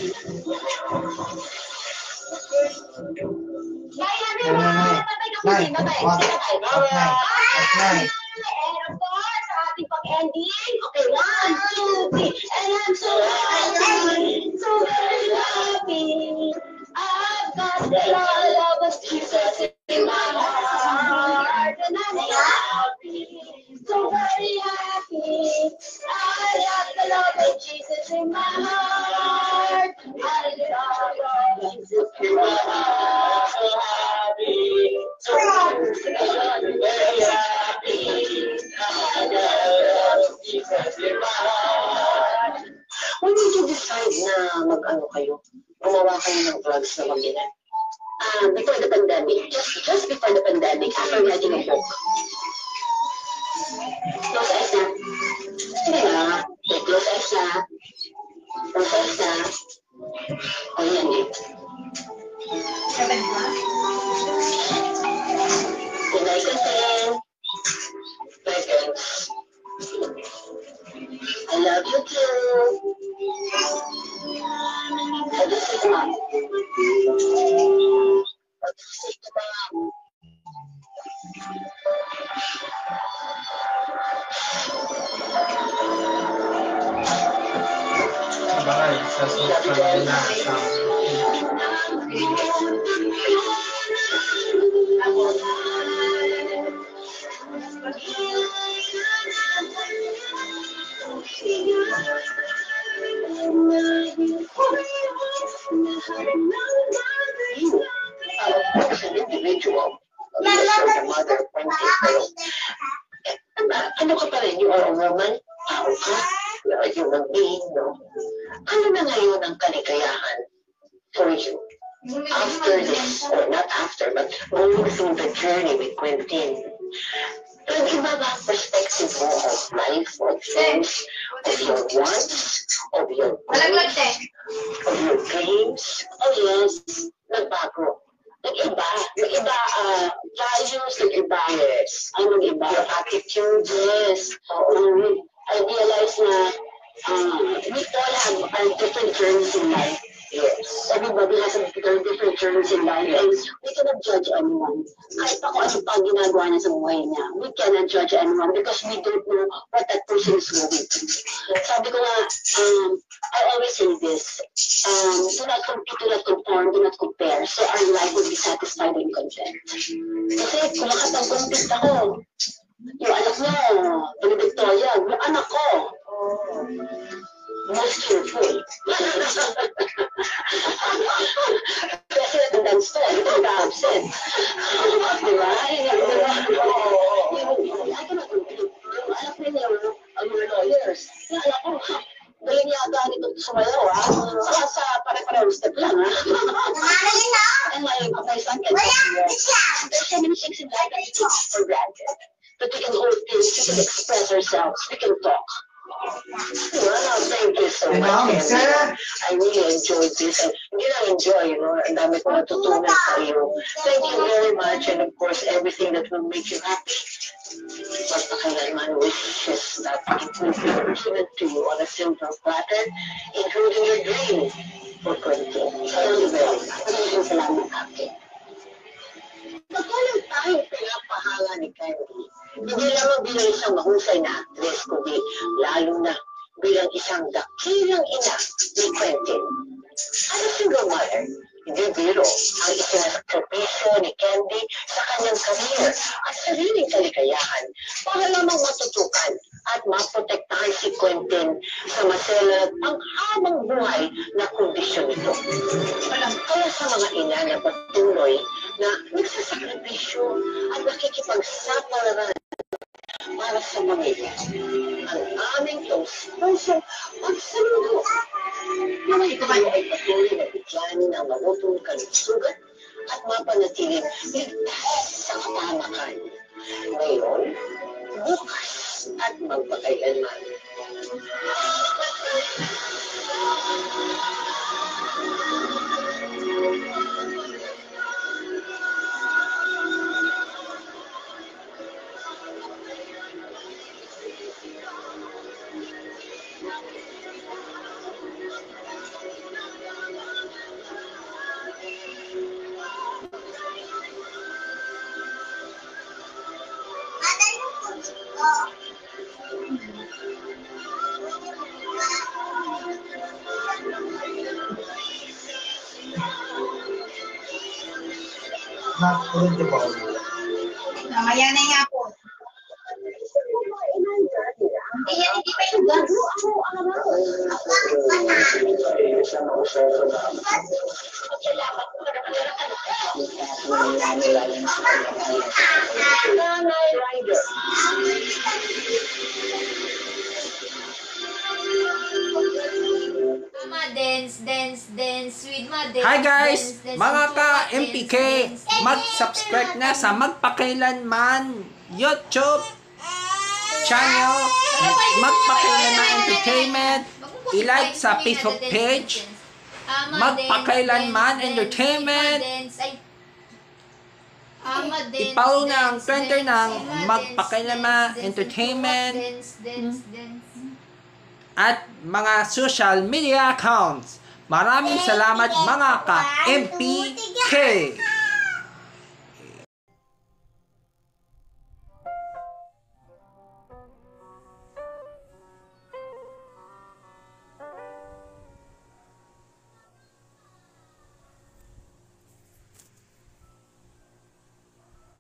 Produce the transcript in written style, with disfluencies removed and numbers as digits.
And of course, sa ating pag-ending, okay, 1, 2, 3, and I'm so happy, so very happy. I've got the love of Jesus in my heart, and I'm happy, so very happy. I got the love of Jesus in my heart. I love Jesus in my heart, so happy, so very happy. I love Jesus in my heart. When did you decide na mag-ano kayo? Gumawa kayo ng drugs na mag-ina? Before the pandemic. Just before the pandemic, after writing a book. Close eyes na. Sige na. Close eyes na. Close eyes na. O yan eh. 7 ba? Tinay ka 10 seconds. I love you too. I just say to mom. I just say to mom. Sabay, sa social na As an individual, your mother, ano ka pa rin? You are a woman? Tao ka? You are a human being, no? Ano na ngayon ang kaligayahan for you? After this, or not after, but going through the journey with Quentin, nag-iba ba ang perspective mo of life, of things, of your wants, of your goals, of your dreams? Oh yes, nagbago. Nag-iba, values, nag-iba, yes. Ano nag-iba? Your attitude, yes. I realize na we all have our different journeys in life. Yes. Everybody has different journeys in life, and we cannot judge anyone. Kahit ako ano pa ang ginagawa niya sa buhay niya, we cannot judge anyone because we don't know what that person is going through. Sabi ko nga, I always say this, do not compete, do not conform, do not compare, so our life will be satisfied and content. Kasi kung makapag-compete ako, yung anak mo, yung Victoria, yung anak ko, most cheerful. Kasi nag-dance to, hindi ko na-absent. Diba? I cannot compete. Yung anak nila, ang mga lawyers, yung anak ko, galing yata nito sumayaw, ha? Saka sa pare-pareho step lang, ha? And my son can do it. There's so many things in life that we take for granted. That we can hold things, we can express ourselves, we can talk. Well, thank you so much. I really enjoyed this. And hindi lang enjoy, you know, ang dami ko natutunan sa iyo. Thank you very much. And of course, everything that will make you happy. Basta kailanman wishes that it will be given to you on a silver platter, including your dream for Quentin. Thank you very much. Maraming salamat, Ate. Pagkalang tayo pinapahala ni Candy, hindi lamang bilang isang mahusay na actress, kundi lalo na bilang isang dakilang ina ni Quentin. As a single mother, hindi biro ang isinasakripisyo ni Candy sa kanyang career at sariling kaligayahan para lamang matutukan at maprotektahan si Quentin sa maselan at panghabang buhay na kondisyon nito. Kaya sa mga ina na patuloy na nagsasakripisyo at nakikipagsapalaran para sa pamilya, ang aming taus-pusong pagsaludo. Nawa ito kayo ay patuloy na bigyanin ang malutong kalusugan at mapanatiling ligtas sa kapamakan. Ngayon, bukas at magpakailanman. Not eligible. Mamaya na nga po. Eh, yan, hindi pa yung gas. Nanay Rider. Dance with my dance. Hi guys! Dance, Mga dance, ka-MPK, dance, dance. mag-subscribe na sa Magpakailanman YouTube channel, Magpakailanman Entertainment, i-like sa Facebook page, Magpakailanman Entertainment, i-follow na ang Twitter ng Magpakailanman Entertainment, at mga social media accounts. Maraming salamat mga ka-MPK!